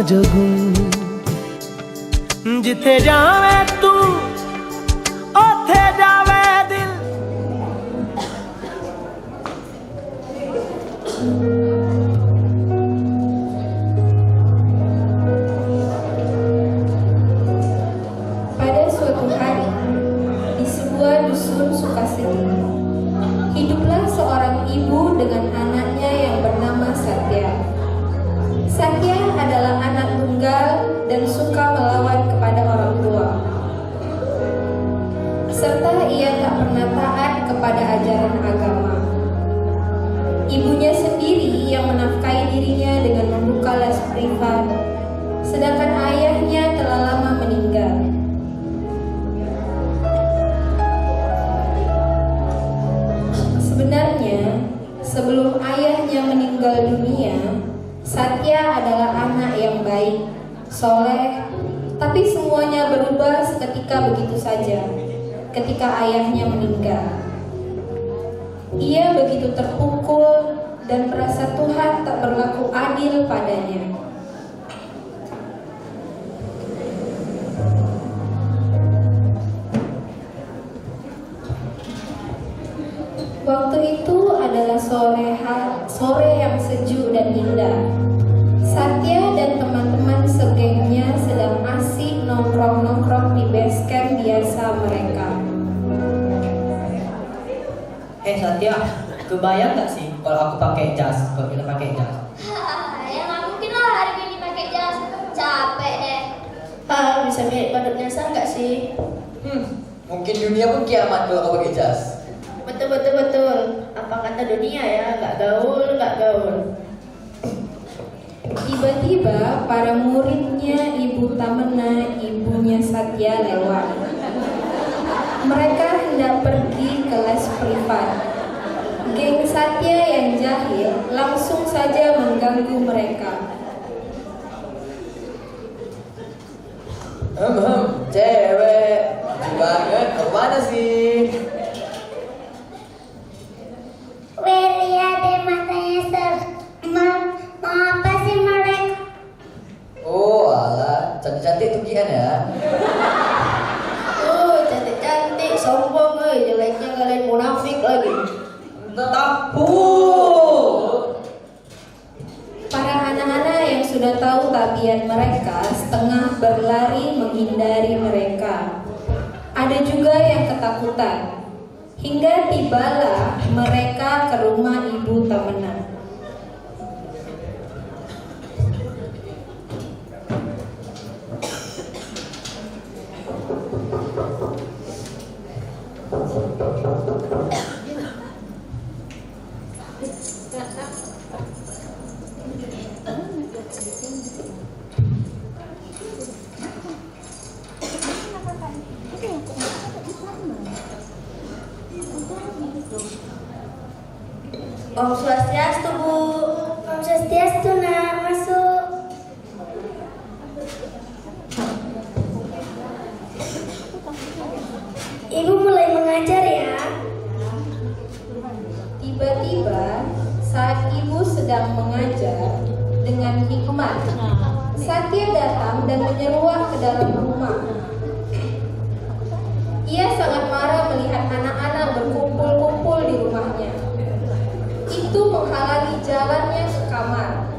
जगूं जिथे जावे तू ओथे जावे दिल। Pada suatu hari, di sebuah dusun Sukaseti, hiduplah seorang ibu dengan anaknya yang bernama Satya. Satya adalah anak tunggal dan suka melawan kepada orang tua, serta ia tak pernah taat kepada ajaran agama. Ibunya sendiri yang menafkahi dirinya dengan membuka les privat, sedangkan ayahnya telah lama meninggal. Sebenarnya, sebelum ayahnya meninggal dunia, Satya adalah anak yang baik, soleh, tapi semuanya berubah seketika begitu saja ketika ayahnya meninggal. Ia begitu terpukul dan merasa Tuhan tak berlaku adil padanya. Waktu itu adalah sore yang sejuk dan indah. Satya dan teman-teman segengnya sedang asik nongkrong-nongkrong di base camp biasa mereka. Satya, kebayang gak sih kalau aku pakai jas, kalau kita pakai jas? Ya nggak mungkin lah hari ini pakai jas, capek deh. Bisa mirip badutnya sah nggak sih? Mungkin dunia pun kiamat kalau kau pakai jas. Betul. Apa kata dunia ya? Nggak gaul. Tiba-tiba para muridnya Ibu Tamena, ibunya Satya lewat. Mereka hendak pergi ke les privat. Geng Satya yang jahil langsung saja mengganggu mereka. Cewek banget, kemana sih? Lihat deh matanya mau apa sih mereka? Oh alah, cantik-cantik tuh Kian ya. Cantik, sombong, jeleknya kalian munafik lagi. Tapu. Para anak-anak yang sudah tahu tabiat mereka setengah berlari menghindari mereka. Ada juga yang ketakutan. Hingga tibalah mereka ke rumah Ibu Tamena. Om Swastiastu, Bu. Om Swastiastu, nak masuk. Ibu mulai mengajar ya. Tiba-tiba saat ibu sedang mengajar dengan hikmat, Satya datang dan menyeruak ke dalam rumah. Ia sangat marah melihat anak-anak berkumpul-kumpul di rumahnya. Itu menghalangi jalannya ke kamar.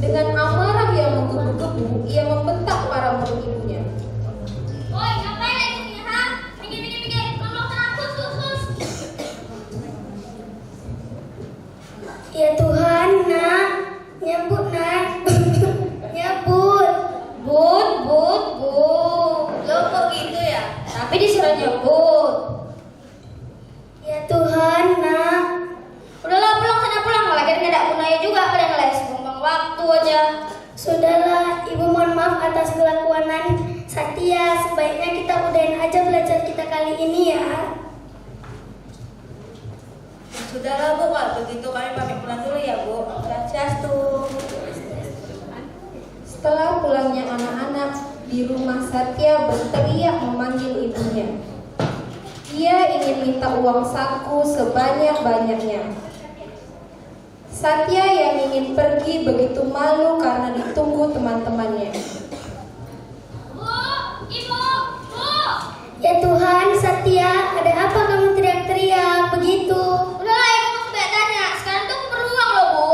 Dengan amarah yang menggebu-gebu, ia membentak para murid ibunya. Woi, ngapain lagi sini, ha? Minggir, tolong aku, sus. Ya Tuhan, nak. Nyebut, nak. Nyebut. But. Lo kok gitu ya? Tapi disuruh nyebut. Ya Tuhan, nak. Udahlah, pulang. Lagi nggak ada gunanya juga kalian les, buang waktu aja. Sudahlah, Ibu mohon maaf atas kelakuanan Satya. Sebaiknya kita udahin aja belajar kita kali ini ya. Sudahlah, Bu, kalau begitu kami pamit pulang dulu ya, Bu. Swastiastu. Setelah pulangnya anak-anak, di rumah Satya berteriak memanggil ibunya. Ia ingin minta uang saku sebanyak-banyaknya. Satya yang ingin pergi begitu malu karena ditunggu teman-temannya. Bu, Ibu, Bu. Ya Tuhan, Satya, ada apa kamu teriak-teriak begitu? Udahlah, Ibu masih banyak tanya. Sekarang tuh aku perlu uang loh, Bu.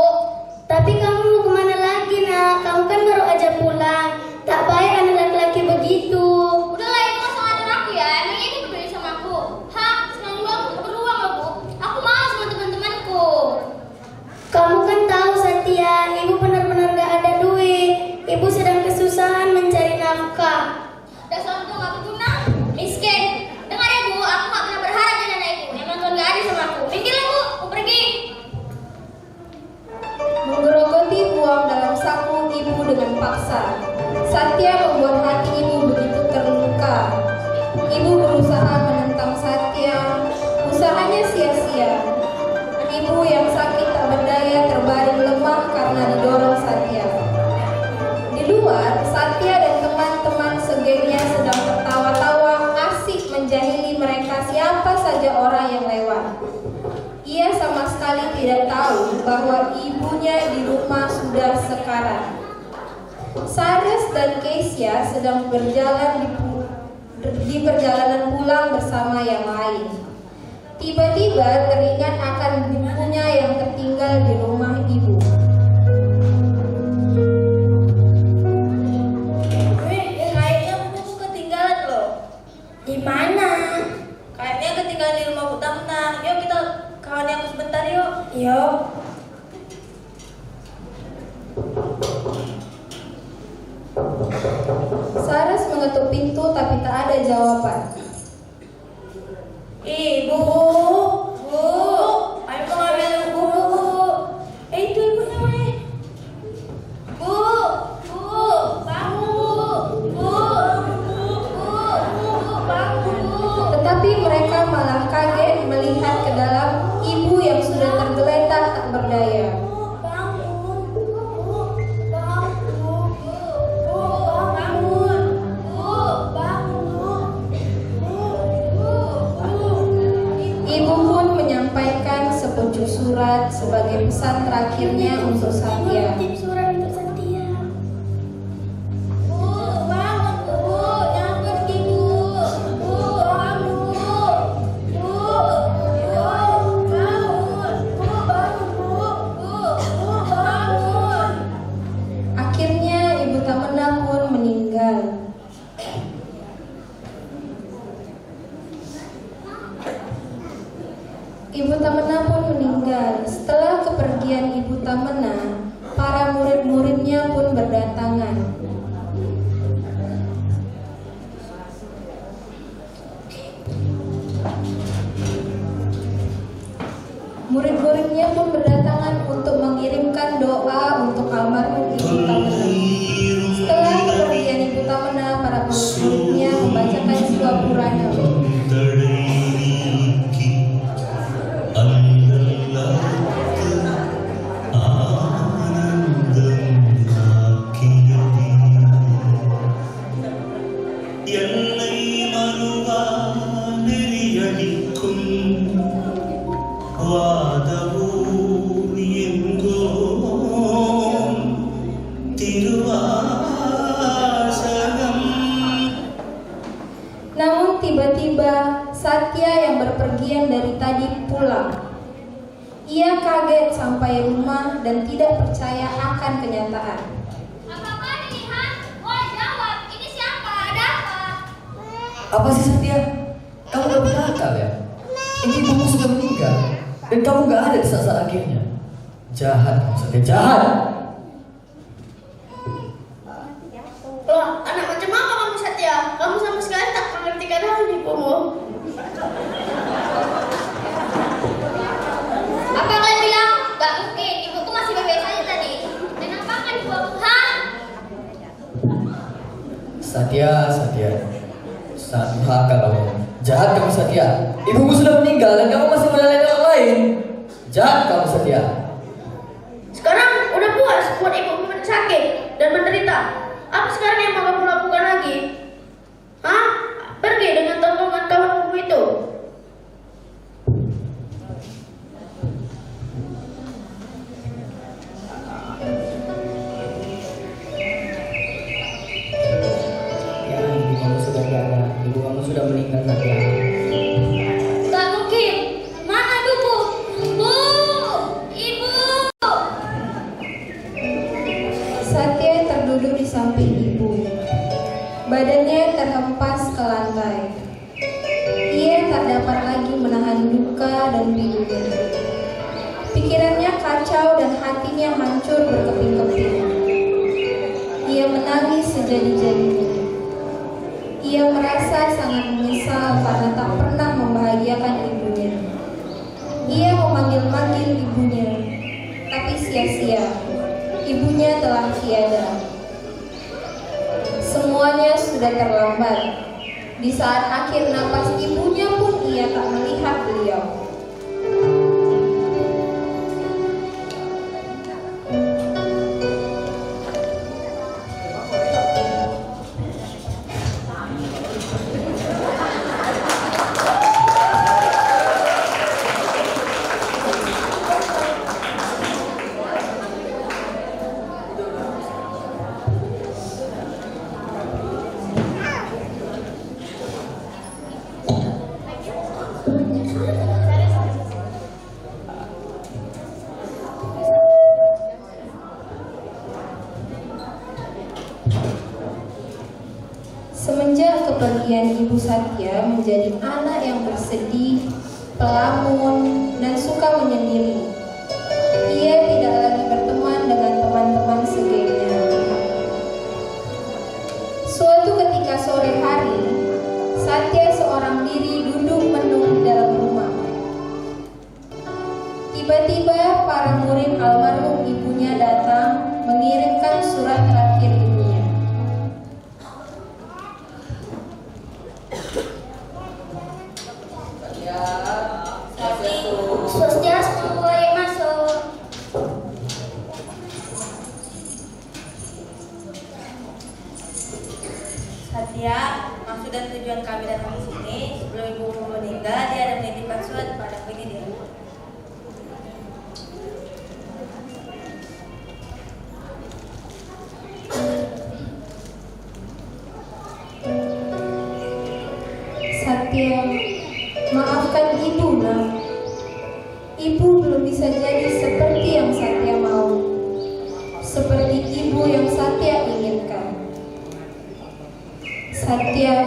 Tapi kamu mau kemana lagi nak? Kamu kan baru aja pulang. Tak baik anak laki-laki begitu. Udahlah, Ibu nggak usah ngatur aku ya. Emangnya Ibu peduli sama aku? Hah? Sekarang juga aku perlu uang loh, Bu. Aku mau sama teman-temanku. Kamu kan tahu Satya, ibu benar-benar gak ada duit. Ibu sedang kesusahan mencari nafkah. Dasar tuh nggak berguna, miskin. Dengar ya Bu, aku nggak pernah berharap dengan anak Ibu. Emang Tuhan nggak adil sama aku. Minggirlah Bu, aku pergi. Menggerogoti uang dalam saku ibu dengan paksa. Satya membuat hati ibu begitu terluka. Ibu berusaha menentang Satya, usahanya sia-sia. Ibu yang sakit tak berdaya terbaring lemah karena didorong Satya. Di luar, Satya dan teman-teman segengnya sedang tertawa-tawa asik menjahili mereka siapa saja orang yang lewat. Ia sama sekali tidak tahu bahwa ibunya di rumah sudah sekarat. Saras dan Keisha sedang berjalan di perjalanan pulang bersama yang lain. Tiba-tiba teringat akan bukunya yang tertinggal di rumah ibu. Kayaknya buku ketinggalan loh. Di mana? Kayaknya ketinggalan di rumah Bu Tamna. Yuk kita kawan aku sebentar yuk. Yuk. Saras mengetuk pintu tapi tak ada jawaban. Ibu, Bu, ayo mau ambil buku. Itu ibunya weh. Bu, bangun Bu, bangun. Tetapi mereka malah kaget melihat ke dalam ibu yang sudah tergeletak tak berdaya. Ibu pun menyampaikan sepucuk surat sebagai pesan terakhirnya untuk Satya. Titip surat untuk Satya. Akhirnya Ibu Tamna pun meninggal. Ibu Tamna pun meninggal. Setelah kepergian Ibu Tamna, para murid-muridnya pun berdatangan. Murid-muridnya pun berdatangan untuk mengirimkan doa untuk almarhum Ibu Tamna. Setelah kepergian Ibu Tamna, para murid-muridnya membacakan sebuah purana. Namun tiba-tiba Satya yang berpergian dari tadi pulang. Ia kaget sampai rumah dan tidak percaya akan kenyataan. Apa-apaan ini, Han? Oh, jawab. Ini siapa? Ada apa? Apa sih Satya? Kamu gak berakal ya? Ini ibumu sudah meninggal dan kamu gak ada di saat-saat akhirnya. Jahat kamu Satya, jahat. Loh, anak macam apa kamu Satya? Kamu sama sekali tak mengertikan hal ibumu. Apa kalian bilang? Gak mungkin. Ibu tuh masih baik-baik saja tadi. Dan apa kan ibu aku? Han? Satya, sangat durhaka kamu. Jahat kamu Satya. Ibumu sudah meninggal dan kamu masih menyalahkan orang lain. Jahat kamu Satya. Sekarang udah puas buat ibumu sakit dan menderita. Apa sekarang yang mau kamu lakukan lagi? Hah? Pergi dengan tongkongan kawanmu itu. Badannya terhempas ke lantai. Ia tak dapat lagi menahan duka dan pilunya. Pikirannya kacau dan hatinya hancur berkeping-keping. Ia menangis sejadi-jadinya. Ia merasa sangat menyesal karena tak pernah membahagiakan ibunya. Ia memanggil-manggil ibunya, tapi sia-sia. Ibunya telah tiada. Semuanya sudah terlambat. Di saat akhir napas ibunya pun ia tak melihat beliau. Semenjak kepergian Ibu Satya menjadi anak yang bersedih, pelamun, dan suka menyendiri, ia tidak lagi berteman dengan teman-teman segengnya. Suatu ketika sore hari, Satya seorang diri duduk menung di dalam rumah. Tiba-tiba para murid almarhum ibunya datang mengirimkan surat terakhir ibunya. Swastiastu, boleh masuk. Satya, maksud dan tujuan kami datang di sini sebelum ibu meninggal, dia ada menitipkan surat pada ini dia. Satya, maafkan ibu, nak. Ibu belum bisa jadi seperti yang Satya mau, seperti ibu yang Satya inginkan. Satya,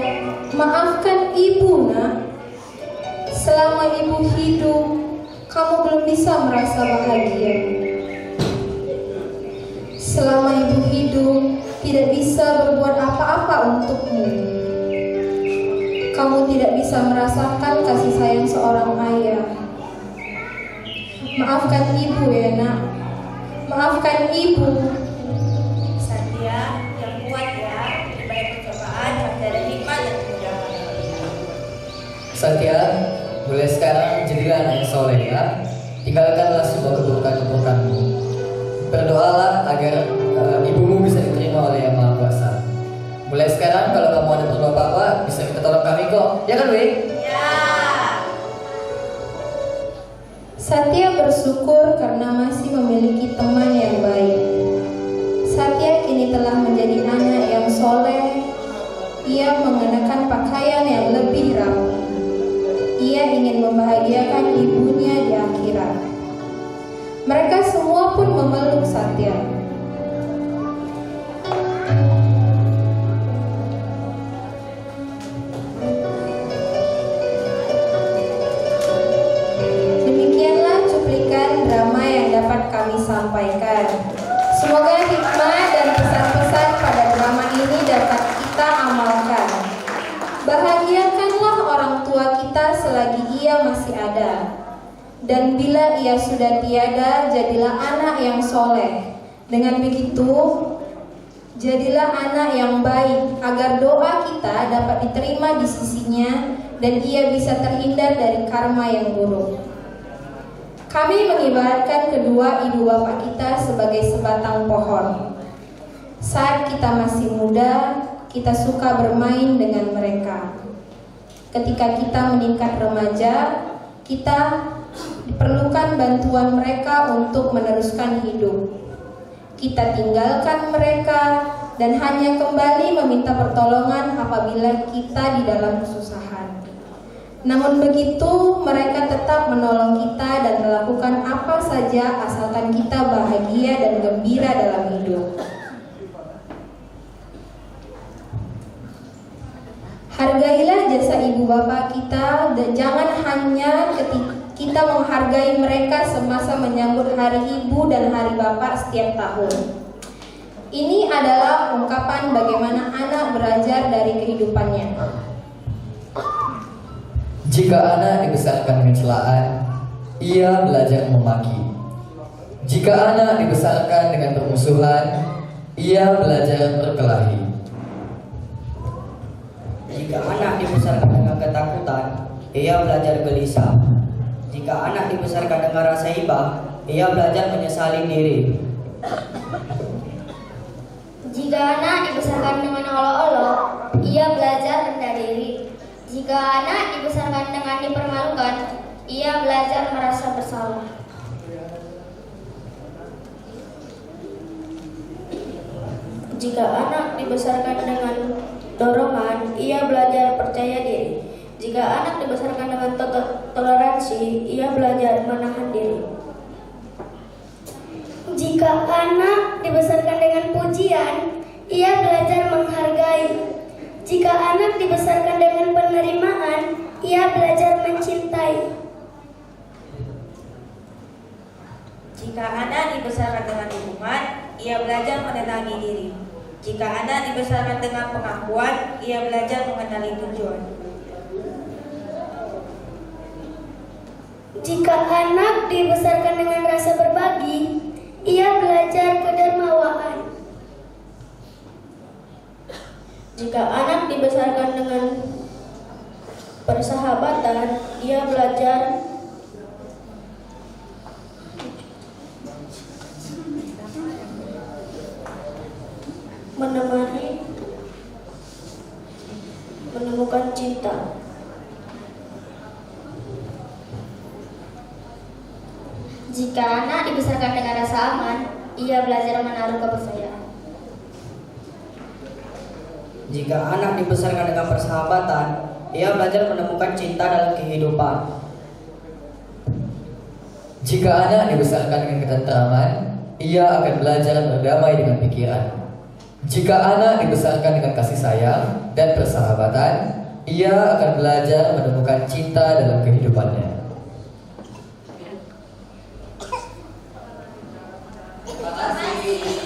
maafkan ibu, nak. Selama ibu hidup, kamu belum bisa merasa bahagia. Selama ibu hidup, tidak bisa berbuat apa-apa untukmu. Kamu tidak bisa merasakan kasih sayang seorang ayah. Maafkan ibu ya, nak. Maafkan ibu. Satya, yang kuat ya, di balik percobaan pasti ada hikmah dan kemudahan. Satya, mulai sekarang jadilah anak yang soleh ya. Tinggalkanlah semua keburukan-keburukanmu. Berdoalah agar ibumu bisa diterima oleh Yang Maha Kuasa. Mulai sekarang kalau kamu ada perlu apa-apa, bisa minta tolong kami kok. Ya kan, Wi? Ya. Satya bersyukur karena masih memiliki teman yang baik. Satya kini telah menjadi anak yang soleh. Ia mengenakan pakaian yang lebih rapi. Ia ingin membahagiakan ibunya di akhirat. Mereka semua pun memeluk Satya. Demikianlah cuplikan drama yang dapat kami sampaikan. Semoga hikmah dan pesan-pesan pada drama ini dapat kita amalkan. Bahagiakanlah orang tua kita selagi ia masih ada. Dan bila ia sudah tiada, jadilah anak yang soleh. Dengan begitu, jadilah anak yang baik, agar doa kita dapat diterima di sisinya dan ia bisa terhindar dari karma yang buruk. Kami mengibaratkan kedua ibu bapak kita sebagai sebatang pohon. Saat kita masih muda, kita suka bermain dengan mereka. Ketika kita meningkat remaja, kita diperlukan bantuan mereka untuk meneruskan hidup. Kita tinggalkan mereka dan hanya kembali meminta pertolongan apabila kita di dalam kesusahan. Namun begitu, mereka tetap menolong kita dan melakukan apa saja asalkan kita bahagia dan gembira dalam hidup. Hargailah jasa ibu bapak kita dan jangan hanya kita menghargai mereka semasa menyambut hari ibu dan hari bapak setiap tahun. Ini adalah ungkapan bagaimana anak belajar dari kehidupannya. Jika anak dibesarkan dengan celaan, ia belajar memaki. Jika anak dibesarkan dengan permusuhan, ia belajar berkelahi. Jika anak dibesarkan dengan ketakutan, ia belajar gelisah. Jika anak dibesarkan dengan rasa ibah, ia belajar menyesali diri. Jika anak dibesarkan dengan olok-olok, ia belajar rendah diri. Jika anak dibesarkan dengan dipermalukan, ia belajar merasa bersalah. Jika anak dibesarkan dengan dorongan, ia belajar percaya diri. Jika anak dibesarkan dengan toleransi, ia belajar menahan diri. Jika anak dibesarkan dengan pujian, ia belajar menghargai. Jika anak dibesarkan dengan penerimaan, ia belajar mencintai. Jika anak dibesarkan dengan dukungan, ia belajar menenangi diri. Jika anak dibesarkan dengan pengakuan, ia belajar mengenali tujuan. Jika anak dibesarkan dengan rasa berbagi, ia belajar kedermawaan. Jika anak dibesarkan dengan persahabatan, ia belajar menemukan cinta. Jika anak dibesarkan dengan rasa aman, ia belajar menaruh kepercayaan. Jika anak dibesarkan dengan persahabatan, ia belajar menemukan cinta dalam kehidupan. Jika anak dibesarkan dengan ketentraman, ia akan belajar berdamai dengan pikiran. Jika anak dibesarkan dengan kasih sayang dan persahabatan, ia akan belajar menemukan cinta dalam kehidupannya. Terima kasih.